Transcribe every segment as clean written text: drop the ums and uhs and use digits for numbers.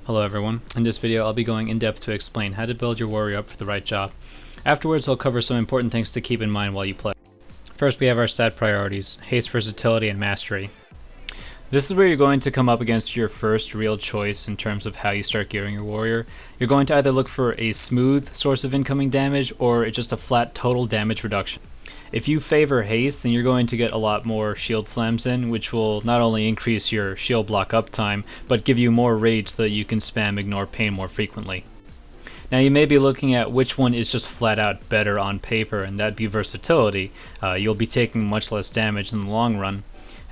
Hello everyone, in this video I'll be going in depth to explain how to build your warrior up for the right job. Afterwards I'll cover some important things to keep in mind while you play. First we have our stat priorities, haste, versatility, and mastery. This is where you're going to come up against your first real choice in terms of how you start gearing your warrior. You're going to either look for a smooth source of incoming damage or just a flat total damage reduction. If you favor haste, then you're going to get a lot more shield slams in, which will not only increase your shield block uptime, but give you more rage so that you can spam ignore pain more frequently. Now you may be looking at which one is just flat out better on paper, and that'd be versatility. You'll be taking much less damage in the long run,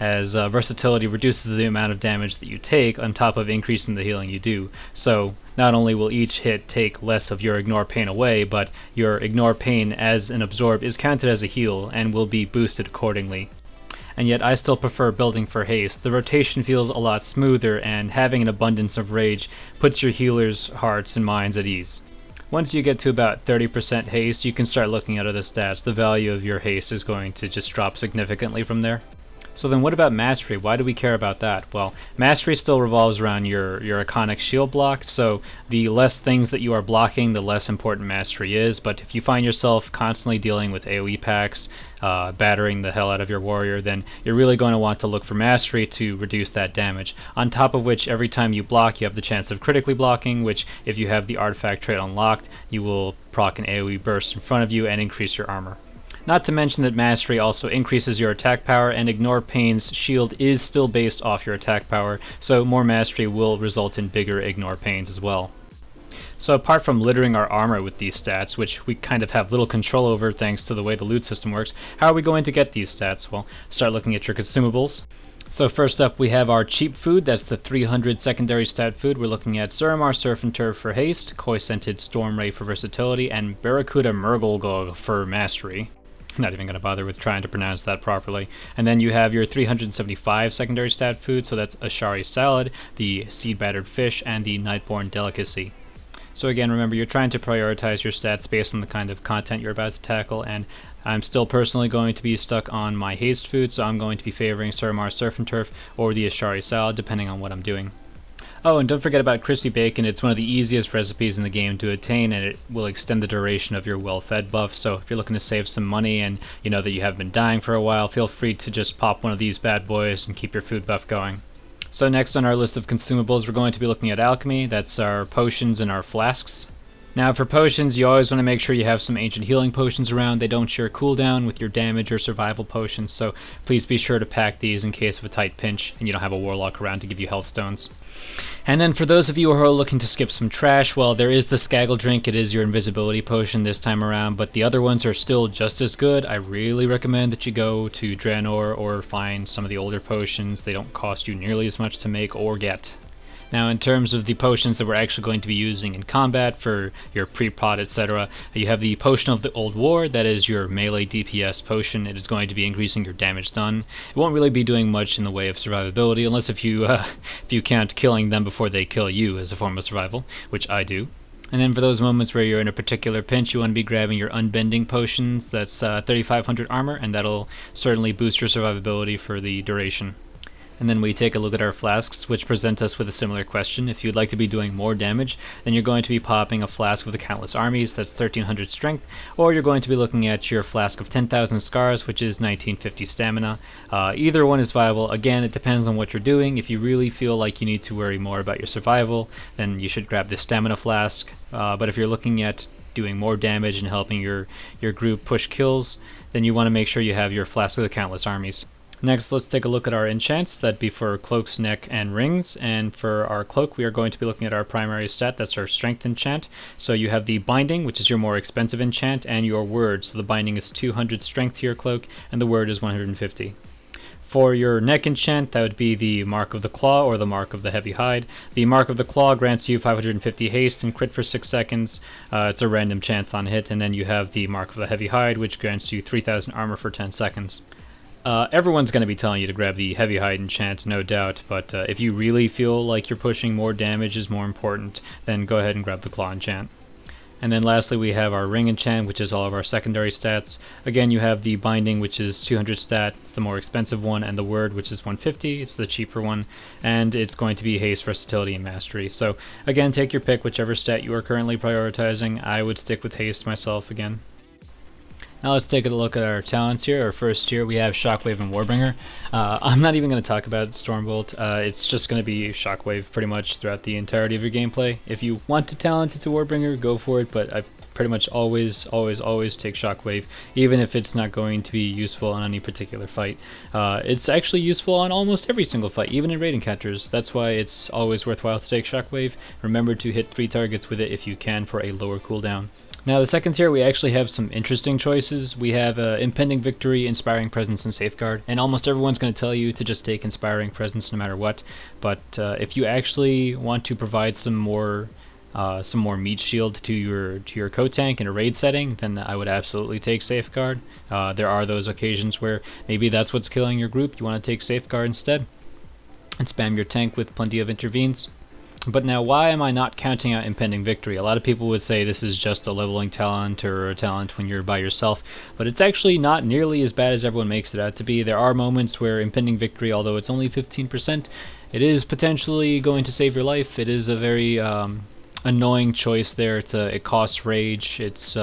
as versatility reduces the amount of damage that you take on top of increasing the healing you do. So not only will each hit take less of your ignore pain away, but your ignore pain as an absorb is counted as a heal and will be boosted accordingly. And yet I still prefer building for haste. The rotation feels a lot smoother, and having an abundance of rage puts your healers' hearts and minds at ease. Once you get to about 30% haste, you can start looking at other stats. The value of your haste is going to just drop significantly from there. So then what about mastery? Why do we care about that? Well, mastery still revolves around your iconic shield block, so the less things that you are blocking, the less important mastery is. But if you find yourself constantly dealing with AoE packs, battering the hell out of your warrior, then you're really going to want to look for mastery to reduce that damage. On top of which, every time you block, you have the chance of critically blocking, which if you have the artifact trait unlocked, you will proc an AoE burst in front of you and increase your armor. Not to mention that mastery also increases your attack power, and ignore pain's shield is still based off your attack power, so more mastery will result in bigger ignore pains as well. So apart from littering our armor with these stats, which we kind of have little control over thanks to the way the loot system works, how are we going to get these stats? Well, start looking at your consumables. So first up we have our cheap food, that's the 300 secondary stat food. We're looking at Suramar Surf and Turf for haste, Koi Scented Storm Ray for versatility, and Barracuda Murgulgog for mastery. Not even going to bother with trying to pronounce that properly. And then you have your 375 secondary stat food, so that's Ashari Salad, the Seed Battered Fish, and the Nightborn Delicacy. So again, remember, you're trying to prioritize your stats based on the kind of content you're about to tackle, and I'm still personally going to be stuck on my haste food, so I'm going to be favoring Suramar Surf and Turf or the Ashari Salad, depending on what I'm doing. Oh, and don't forget about crispy bacon. It's one of the easiest recipes in the game to attain, and it will extend the duration of your well-fed buff. So if you're looking to save some money and you know that you have been dying for a while, feel free to just pop one of these bad boys and keep your food buff going. So next on our list of consumables, we're going to be looking at alchemy. That's our potions and our flasks. Now for potions, you always want to make sure you have some ancient healing potions around. They don't share cooldown with your damage or survival potions, so please be sure to pack these in case of a tight pinch and you don't have a warlock around to give you health stones. And then for those of you who are looking to skip some trash, well, there is the Skaggle drink. It is your invisibility potion this time around, but the other ones are still just as good. I really recommend that you go to Draenor or find some of the older potions. They don't cost you nearly as much to make or get. Now in terms of the potions that we're actually going to be using in combat for your pre-prod, etc., you have the Potion of the Old War. That is your melee DPS potion. It is going to be increasing your damage done. It won't really be doing much in the way of survivability, unless if you count killing them before they kill you as a form of survival, which I do. And then for those moments where you're in a particular pinch, you want to be grabbing your Unbending potions. That's 3500 armor, and that'll certainly boost your survivability for the duration. And then we take a look at our flasks, which present us with a similar question. If you'd like to be doing more damage, then you're going to be popping a flask of the Countless Armies, that's 1300 strength, or you're going to be looking at your flask of 10,000 scars, which is 1950 stamina. Either one is viable. Again, it depends on what you're doing. If you really feel like you need to worry more about your survival, then you should grab the stamina flask. But if you're looking at doing more damage and helping your group push kills, then you want to make sure you have your flask of the Countless Armies. Next, let's take a look at our enchants. That'd be for cloaks, neck, and rings. And for our cloak, we are going to be looking at our primary stat. That's our strength enchant. So you have the binding, which is your more expensive enchant, and your word. So the binding is 200 strength to your cloak, and the word is 150. For your neck enchant, that would be the Mark of the Claw or the Mark of the Heavy Hide. The Mark of the Claw grants you 550 haste and crit for 6 seconds. It's a random chance on hit. And then you have the Mark of the Heavy Hide, which grants you 3000 armor for 10 seconds. Everyone's going to be telling you to grab the Heavy Hide enchant, no doubt, but if you really feel like you're pushing more damage is more important, then go ahead and grab the Claw enchant. And then lastly, we have our ring enchant, which is all of our secondary stats. Again, you have the binding, which is 200 stat, it's the more expensive one, and the word, which is 150, it's the cheaper one, and it's going to be haste, versatility, and mastery. So again, take your pick, whichever stat you are currently prioritizing. I would stick with haste myself again. Now let's take a look at our talents here. Our first tier, we have Shockwave and Warbringer. I'm not even going to talk about Stormbolt. It's just going to be Shockwave pretty much throughout the entirety of your gameplay. If you want to talent it to Warbringer, go for it, but I pretty much always take Shockwave, even if it's not going to be useful on any particular fight. It's actually useful on almost every single fight, even in raid encounters. That's why it's always worthwhile to take Shockwave. Remember to hit 3 targets with it if you can for a lower cooldown. Now the second tier, we actually have some interesting choices. We have Impending Victory, Inspiring Presence, and Safeguard, and almost everyone's going to tell you to just take Inspiring Presence no matter what, but if you actually want to provide some more meat shield to your co-tank in a raid setting, then I would absolutely take Safeguard. There are those occasions where maybe that's what's killing your group, you want to take Safeguard instead, and spam your tank with plenty of intervenes. But now, why am I not counting out Impending Victory? A lot of people would say this is just a leveling talent or a talent when you're by yourself, but it's actually not nearly as bad as everyone makes it out to be. There are moments where Impending Victory, although it's only 15%, it is potentially going to save your life. It is a very annoying choice there. It costs rage. It's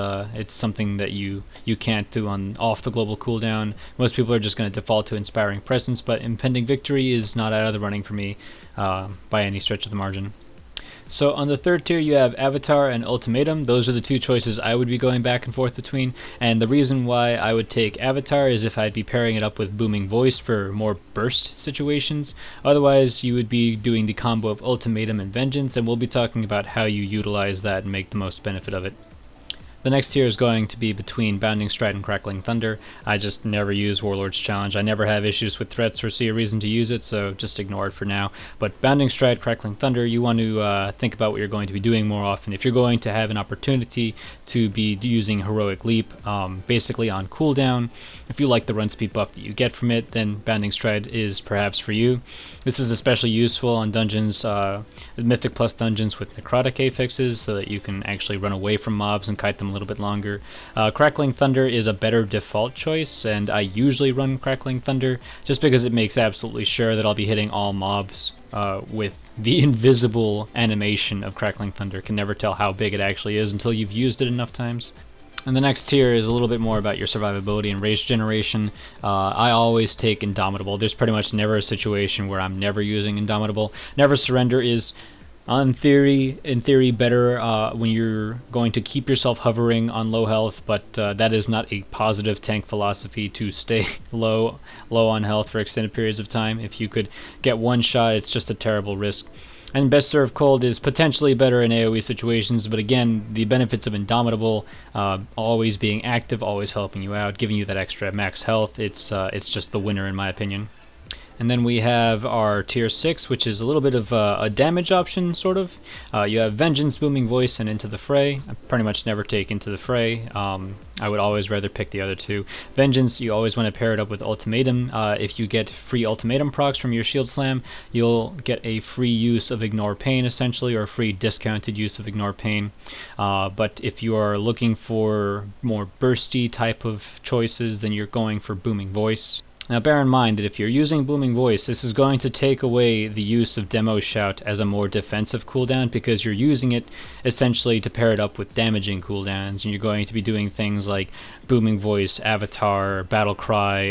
something that you can't do off the global cooldown. Most people are just going to default to Inspiring Presence, but Impending Victory is not out of the running for me by any stretch of the margin. So on the third tier, you have Avatar and Ultimatum. Those are the two choices I would be going back and forth between, and the reason why I would take Avatar is if I'd be pairing it up with Booming Voice for more burst situations. Otherwise, you would be doing the combo of Ultimatum and Vengeance, and we'll be talking about how you utilize that and make the most benefit of it. The next tier is going to be between Bounding Stride and Crackling Thunder. I just never use Warlord's Challenge. I never have issues with threats or see a reason to use it, so just ignore it for now. But Bounding Stride, Crackling Thunder, you want to think about what you're going to be doing more often. If you're going to have an opportunity to be using Heroic Leap basically on cooldown, if you like the run speed buff that you get from it, then Bounding Stride is perhaps for you. This is especially useful on dungeons, Mythic Plus dungeons with necrotic affixes, so that you can actually run away from mobs and kite them a little bit longer. Crackling Thunder is a better default choice, and I usually run Crackling Thunder just because it makes absolutely sure that I'll be hitting all mobs with the invisible animation of Crackling Thunder. Can never tell how big it actually is until you've used it enough times. And the next tier is a little bit more about your survivability and rage generation. I always take Indomitable. There's pretty much never a situation where I'm never using Indomitable. Never Surrender is, in theory, better when you're going to keep yourself hovering on low health, but that is not a positive tank philosophy to stay low on health for extended periods of time. If you could get one shot, it's just a terrible risk. And Best Served Cold is potentially better in AoE situations, but again, the benefits of Indomitable, always being active, always helping you out, giving you that extra max health, it's just the winner in my opinion. And then we have our tier 6, which is a little bit of a damage option, sort of. You have Vengeance, Booming Voice, and Into the Fray. I pretty much never take Into the Fray. I would always rather pick the other two. Vengeance, you always want to pair it up with Ultimatum. If you get free Ultimatum procs from your Shield Slam, you'll get a free use of Ignore Pain, essentially, or a free discounted use of Ignore Pain. But if you are looking for more bursty type of choices, then you're going for Booming Voice. Now bear in mind that if you're using Booming Voice, this is going to take away the use of Demo Shout as a more defensive cooldown, because you're using it essentially to pair it up with damaging cooldowns, and you're going to be doing things like Booming Voice, Avatar, Battle Cry,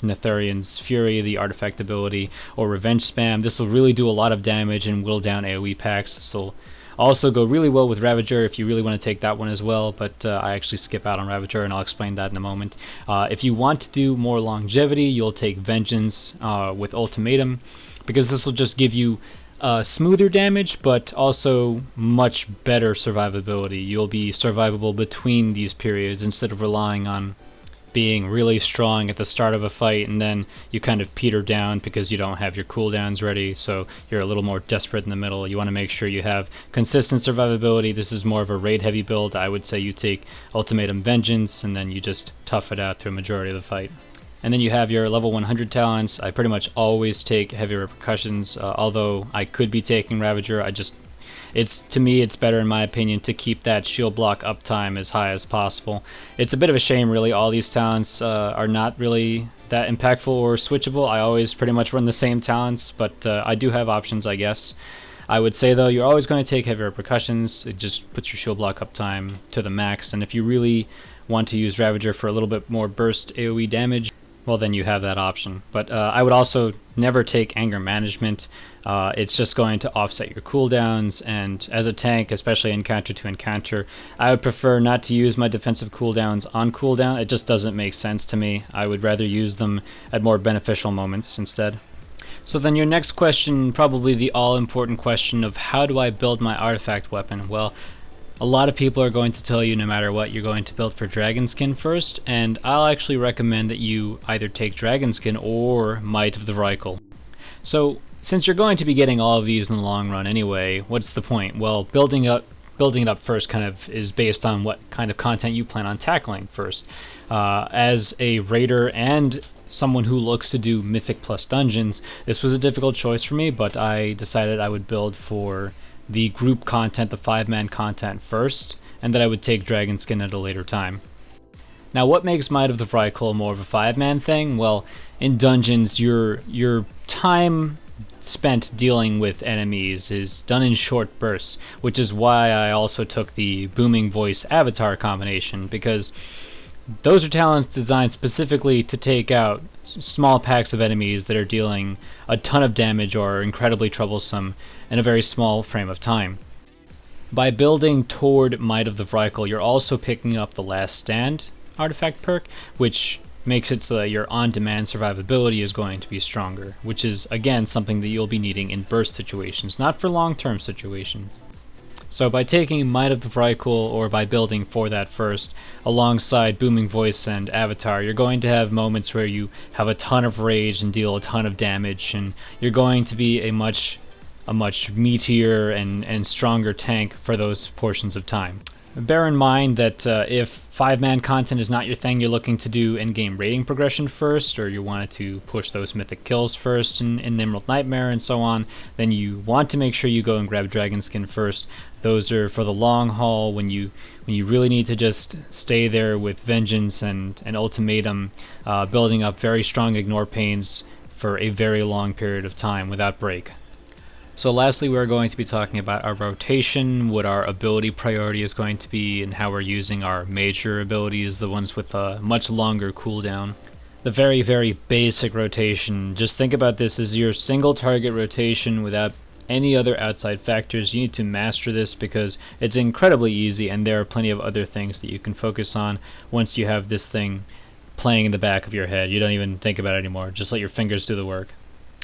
Netherian's Fury, the artifact ability, or Revenge Spam. This will really do a lot of damage and whittle down AoE packs. This will also go really well with Ravager if you really want to take that one as well, but I actually skip out on Ravager, and I'll explain that in a moment. If you want to do more longevity, you'll take Vengeance with Ultimatum, because this will just give you smoother damage, but also much better survivability. You'll be survivable between these periods instead of relying on being really strong at the start of a fight and then you kind of peter down because you don't have your cooldowns ready, so you're a little more desperate in the middle. You want to make sure you have consistent survivability. This is more of a raid heavy build. I would say you take Ultimatum, Vengeance, and then you just tough it out through a majority of the fight. And then you have your level 100 talents. I pretty much always take Heavy Repercussions, although I could be taking Ravager. To me, it's better in my opinion to keep that shield block uptime as high as possible. It's a bit of a shame, really. All these talents are not really that impactful or switchable. I always pretty much run the same talents, but I do have options, I guess. I would say, though, you're always going to take heavy repercussions. It just puts your shield block uptime to the max, and if you really want to use Ravager for a little bit more burst AoE damage, well, then you have that option. But I would also never take Anger Management. It's just going to offset your cooldowns, and as a tank, especially encounter to encounter, I would prefer not to use my defensive cooldowns on cooldown. It just doesn't make sense to me. I would rather use them at more beneficial moments instead. So then your next question, probably the all-important question of how do I build my artifact weapon? Well, a lot of people are going to tell you no matter what you're going to build for Dragon Skin first, and I'll actually recommend that you either take Dragon Skin or Might of the Vrykul. So since you're going to be getting all of these in the long run anyway, what's the point? Well, building it up first kind of is based on what kind of content you plan on tackling first. As a raider and someone who looks to do Mythic plus dungeons, this was a difficult choice for me, but I decided I would build for the group content, the 5-man content first, and that I would take Dragon Skin at a later time. Now, what makes Might of the Vrykul more of a 5-man thing? Well, in dungeons, your time spent dealing with enemies is done in short bursts, which is why I also took the Booming Voice Avatar combination, because those are talents designed specifically to take out small packs of enemies that are dealing a ton of damage or are incredibly troublesome in a very small frame of time. By building toward Might of the Vrykul, you're also picking up the Last Stand artifact perk, which makes it so that your on-demand survivability is going to be stronger, which is, again, something that you'll be needing in burst situations, not for long-term situations. So by taking Might of the Vrykul, or by building for that first, alongside Booming Voice and Avatar, you're going to have moments where you have a ton of rage and deal a ton of damage, and you're going to be a much meatier and stronger tank for those portions of time. Bear in mind that if 5-man content is not your thing, you're looking to do in-game rating progression first, or you wanted to push those mythic kills first in Emerald Nightmare and so on, then you want to make sure you go and grab Dragon Skin first. Those are for the long haul, when you really need to just stay there with Vengeance and Ultimatum, building up very strong Ignore Pains for a very long period of time without break. So lastly, we're going to be talking about our rotation, what our ability priority is going to be, and how we're using our major abilities, the ones with a much longer cooldown. The very, very basic rotation, just think about this as your single target rotation without any other outside factors. You need to master this because it's incredibly easy, and there are plenty of other things that you can focus on once you have this thing playing in the back of your head. You don't even think about it anymore, just let your fingers do the work.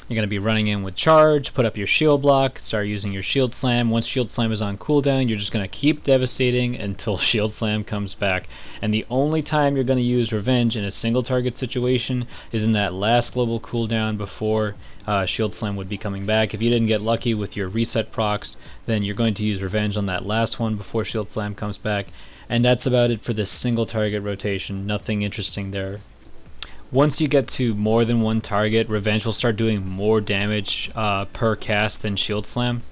You're going to be running in with charge, put up your shield block, start using your shield slam. Once shield slam is on cooldown, you're just going to keep devastating until shield slam comes back. And the only time you're going to use revenge in a single target situation is in that last global cooldown before shield slam would be coming back. If you didn't get lucky with your reset procs, then you're going to use revenge on that last one before shield slam comes back. And that's about it for this single target rotation. Nothing interesting there. Once you get to more than one target, Revenge will start doing more damage per cast than Shield Slam.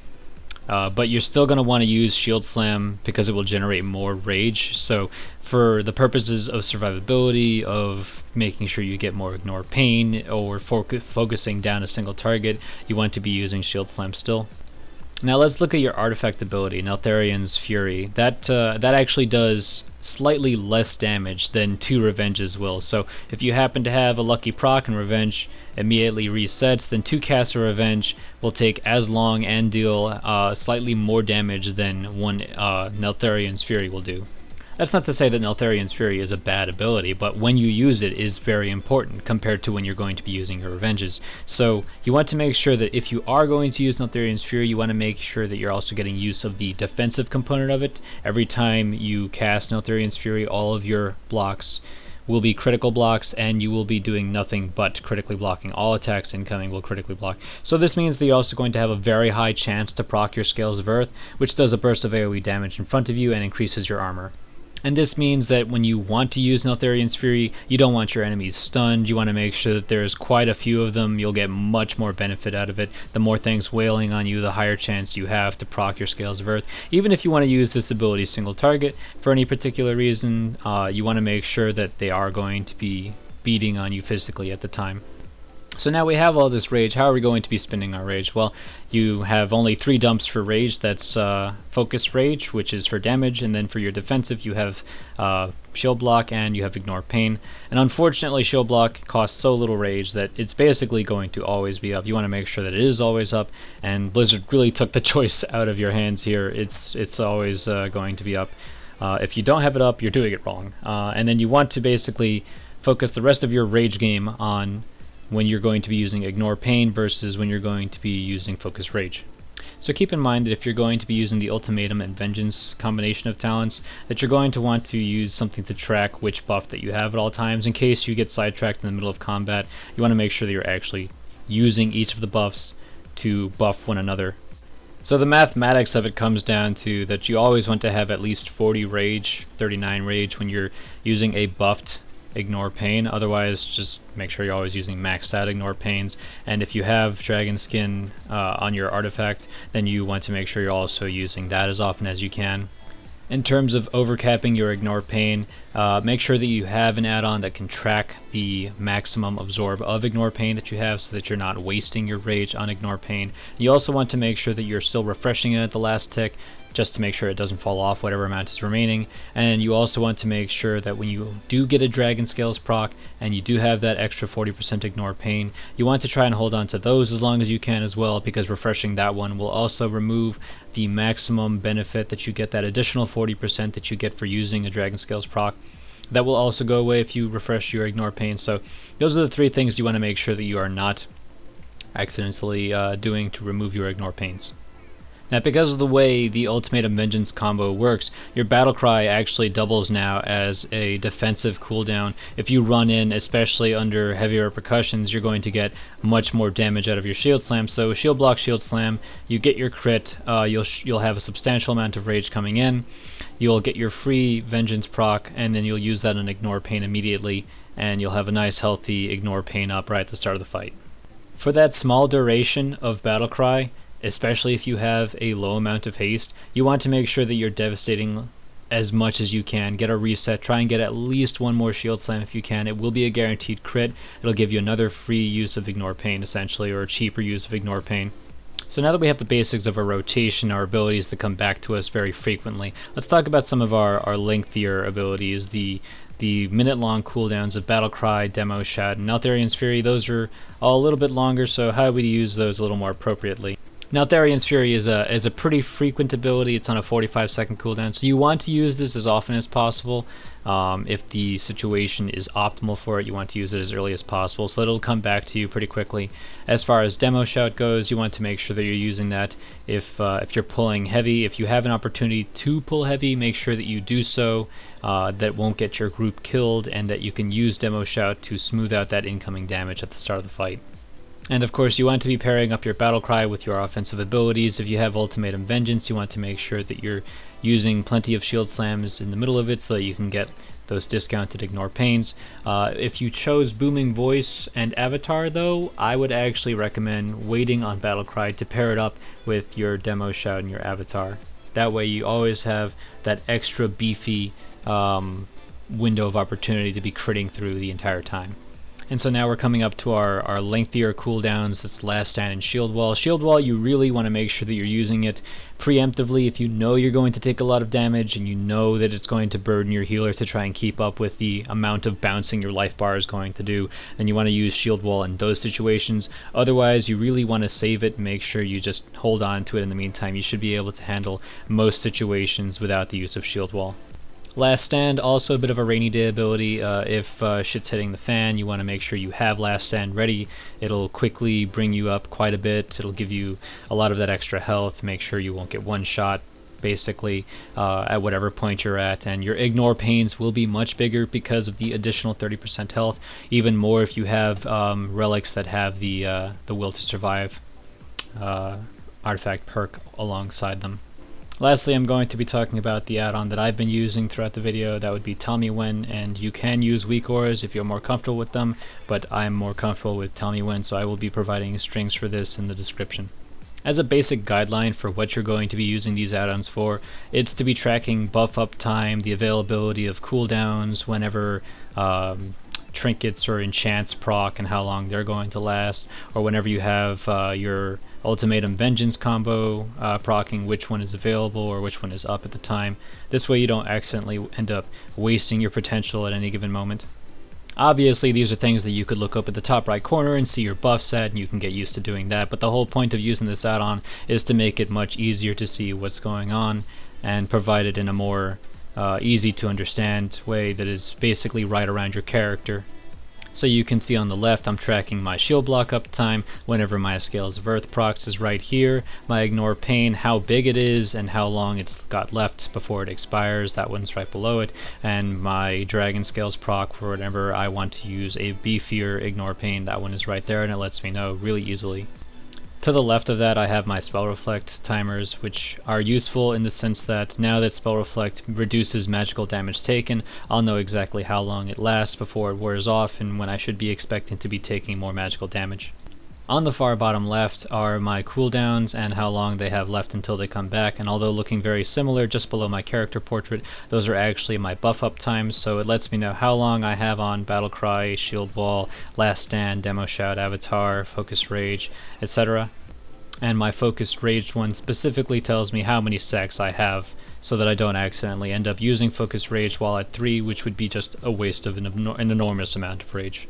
But you're still going to want to use Shield Slam because it will generate more rage. So for the purposes of survivability, of making sure you get more Ignore Pain, or focusing down a single target, you want to be using Shield Slam still. Now let's look at your artifact ability, Neltharion's Fury. That actually does slightly less damage than 2 Revenges will. So if you happen to have a lucky proc and Revenge immediately resets, then 2 casts of Revenge will take as long and deal slightly more damage than 1 Neltharion's Fury will do. That's not to say that Neltharion's Fury is a bad ability, but when you use it is very important compared to when you're going to be using your Revenges. So you want to make sure that if you are going to use Neltharion's Fury, you want to make sure that you're also getting use of the defensive component of it. Every time you cast Neltharion's Fury, all of your blocks will be critical blocks, and you will be doing nothing but critically blocking. All attacks incoming will critically block. So this means that you're also going to have a very high chance to proc your Scales of Earth, which does a burst of AoE damage in front of you and increases your armor. And this means that when you want to use Neltharian's Fury, you don't want your enemies stunned. You want to make sure that there's quite a few of them. You'll get much more benefit out of it. The more things wailing on you, the higher chance you have to proc your Scales of Earth. Even if you want to use this ability single target for any particular reason, you want to make sure that they are going to be beating on you physically at the time. So now we have all this rage. How are we going to be spending our rage? Well, you have only 3 dumps for rage. That's focus rage, which is for damage, and then for your defensive you have shield block and you have ignore pain. And unfortunately, shield block costs so little rage that it's basically going to always be up. You want to make sure that it is always up, and Blizzard really took the choice out of your hands here. It's always going to be up. If you don't have it up, you're doing it wrong. And then you want to basically focus the rest of your rage game on when you're going to be using Ignore Pain versus when you're going to be using Focus Rage. So keep in mind that if you're going to be using the Ultimatum and Vengeance combination of talents, that you're going to want to use something to track which buff that you have at all times. In case you get sidetracked in the middle of combat, you want to make sure that you're actually using each of the buffs to buff one another. So the mathematics of it comes down to that you always want to have at least 40 rage, 39 rage when you're using a buffed Ignore Pain. Otherwise, just make sure you're always using maxed out Ignore Pains. And if you have Dragon Skin on your artifact, then you want to make sure you're also using that as often as you can. In terms of overcapping your Ignore Pain, make sure that you have an add-on that can track the maximum absorb of Ignore Pain that you have so that you're not wasting your rage on Ignore Pain. You also want to make sure that you're still refreshing it at the last tick, just to make sure it doesn't fall off whatever amount is remaining. And you also want to make sure that when you do get a Dragon Scales proc and you do have that extra 40% Ignore Pain, you want to try and hold on to those as long as you can as well, because refreshing that one will also remove the maximum benefit that you get, that additional 40% that you get for using a Dragon Scales proc. That will also go away if you refresh your Ignore Pain. So those are the 3 things you want to make sure that you are not accidentally doing to remove your Ignore Pains. Now, because of the way the Ultimatum Vengeance combo works, your battle cry actually doubles now as a defensive cooldown. If you run in, especially under heavy repercussions, you're going to get much more damage out of your shield slam. So shield block, shield slam, you get your crit, you'll have a substantial amount of rage coming in, you'll get your free vengeance proc, and then you'll use that on Ignore Pain immediately, and you'll have a nice healthy Ignore Pain up right at the start of the fight. For that small duration of battle cry, especially if you have a low amount of haste, you want to make sure that you're devastating as much as you can. Get a reset, try and get at least 1 more shield slam if you can. It will be a guaranteed crit. It'll give you another free use of Ignore Pain essentially, or a cheaper use of Ignore Pain. So now that we have the basics of our rotation, our abilities that come back to us very frequently, let's talk about some of our lengthier abilities, the minute-long cooldowns of Battle Cry, Demo Shout, and Neltharian's Fury. Those are all a little bit longer, so how do we use those a little more appropriately? Neltharian's Fury is a pretty frequent ability. It's on a 45-second cooldown, so you want to use this as often as possible. If the situation is optimal for it, you want to use it as early as possible, so it'll come back to you pretty quickly. As far as Demo Shout goes, you want to make sure that you're using that. If you're pulling heavy, if you have an opportunity to pull heavy, make sure that you do so. That won't get your group killed, and that you can use Demo Shout to smooth out that incoming damage at the start of the fight. And of course, you want to be pairing up your Battle Cry with your offensive abilities. If you have Ultimatum Vengeance, you want to make sure that you're using plenty of shield slams in the middle of it so that you can get those discounted Ignore Pains. If you chose Booming Voice and Avatar though, I would actually recommend waiting on Battle Cry to pair it up with your Demo Shout and your Avatar. That way you always have that extra beefy window of opportunity to be critting through the entire time. And so now we're coming up to our lengthier cooldowns. That's Last Stand and Shield Wall. Shield Wall, you really want to make sure that you're using it preemptively. If you know you're going to take a lot of damage and you know that it's going to burden your healer to try and keep up with the amount of bouncing your life bar is going to do, then you want to use Shield Wall in those situations. Otherwise, you really want to save it and make sure you just hold on to it in the meantime. You should be able to handle most situations without the use of Shield Wall. Last Stand, also a bit of a rainy day ability. If shit's hitting the fan, you want to make sure you have Last Stand ready. It'll quickly bring you up quite a bit. It'll give you a lot of that extra health. Make sure you won't get one shot, basically, at whatever point you're at. And your Ignore Pains will be much bigger because of the additional 30% health. Even more if you have relics that have the Will to Survive artifact perk alongside them. Lastly, I'm going to be talking about the add-on that I've been using throughout the video. That would be Tell Me When, and you can use weak auras if you're more comfortable with them, but I'm more comfortable with Tell Me When, so I will be providing strings for this in the description. As a basic guideline for what you're going to be using these add-ons for, it's to be tracking buff up time, the availability of cooldowns whenever trinkets or enchants proc and how long they're going to last, or whenever you have your Ultimatum Vengeance combo proccing, which one is available or which one is up at the time. This way you don't accidentally end up wasting your potential at any given moment. Obviously, these are things that you could look up at the top right corner and see your buffs at, and you can get used to doing that, but the whole point of using this add-on is to make it much easier to see what's going on and provide it in a more easy to understand way that is basically right around your character. So you can see on the left I'm tracking my shield block up time whenever my Scales of Earth procs is right here, my Ignore Pain, how big it is and how long it's got left before it expires, that one's right below it, and my Dragon Scales proc for whenever I want to use a beefier Ignore Pain, that one is right there and it lets me know really easily. To the left of that I have my Spell Reflect timers, which are useful in the sense that now that Spell Reflect reduces magical damage taken, I'll know exactly how long it lasts before it wears off and when I should be expecting to be taking more magical damage. On the far bottom left are my cooldowns and how long they have left until they come back, and although looking very similar just below my character portrait, those are actually my buff up times, so it lets me know how long I have on Battlecry, Shield Wall, Last Stand, Demo Shout, Avatar, Focus Rage, etc. And my Focus Rage one specifically tells me how many stacks I have, so that I don't accidentally end up using Focus Rage while at 3, which would be just a waste of an enormous amount of rage.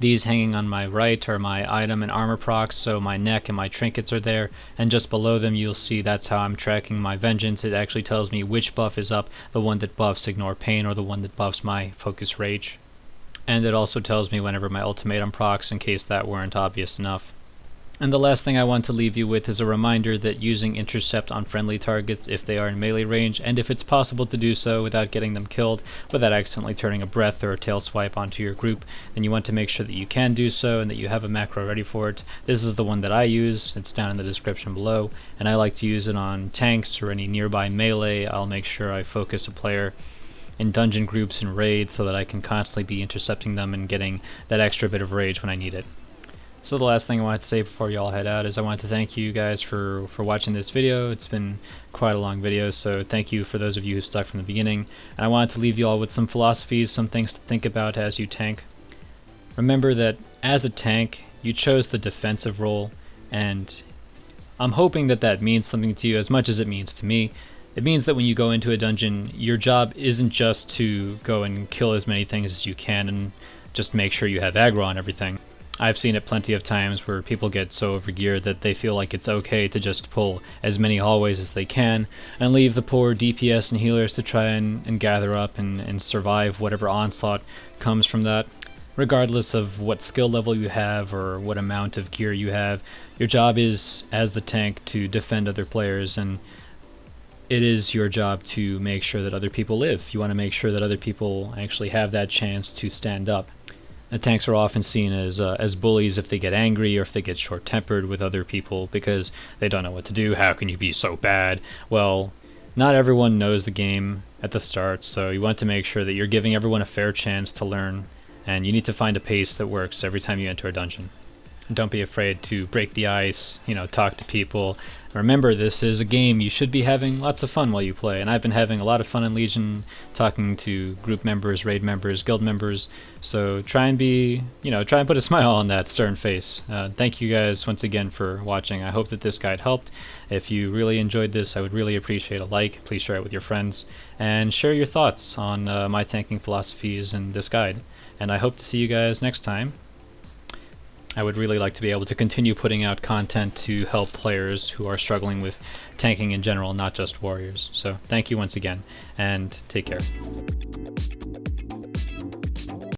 These hanging on my right are my item and armor procs, so my neck and my trinkets are there, and just below them you'll see that's how I'm tracking my Vengeance. It actually tells me which buff is up, the one that buffs Ignore Pain or the one that buffs my Focus Rage. And it also tells me whenever my Ultimatum procs, in case that weren't obvious enough. And the last thing I want to leave you with is a reminder that using Intercept on friendly targets if they are in melee range, and if it's possible to do so without getting them killed, without accidentally turning a breath or a tail swipe onto your group, then you want to make sure that you can do so and that you have a macro ready for it. This is the one that I use, it's down in the description below, and I like to use it on tanks or any nearby melee. I'll make sure I focus a player in dungeon groups and raids so that I can constantly be intercepting them and getting that extra bit of rage when I need it. So the last thing I wanted to say before y'all head out is I want to thank you guys for watching this video. It's been quite a long video, so thank you for those of you who stuck from the beginning. And I wanted to leave you all with some philosophies, some things to think about as you tank. Remember that as a tank, you chose the defensive role, and I'm hoping that that means something to you as much as it means to me. It means that when you go into a dungeon, your job isn't just to go and kill as many things as you can and just make sure you have aggro on everything. I've seen it plenty of times where people get so overgeared that they feel like it's okay to just pull as many hallways as they can and leave the poor DPS and healers to try and gather up and survive whatever onslaught comes from that. Regardless of what skill level you have or what amount of gear you have, your job is, as the tank, to defend other players, and it is your job to make sure that other people live. You want to make sure that other people actually have that chance to stand up. The tanks are often seen as bullies if they get angry or if they get short-tempered with other people because they don't know what to do. How can you be so bad? Well, not everyone knows the game at the start, so you want to make sure that you're giving everyone a fair chance to learn, and you need to find a pace that works every time you enter a dungeon. Don't be afraid to break the ice, talk to people. Remember, this is a game. You should be having lots of fun while you play, and I've been having a lot of fun in Legion, talking to group members, raid members, guild members, so try and put a smile on that stern face. Thank you guys once again for watching. I hope that this guide helped. If you really enjoyed this, I would really appreciate a like. Please share it with your friends, and share your thoughts on my tanking philosophies and this guide. And I hope to see you guys next time. I would really like to be able to continue putting out content to help players who are struggling with tanking in general, not just warriors. So thank you once again, and take care.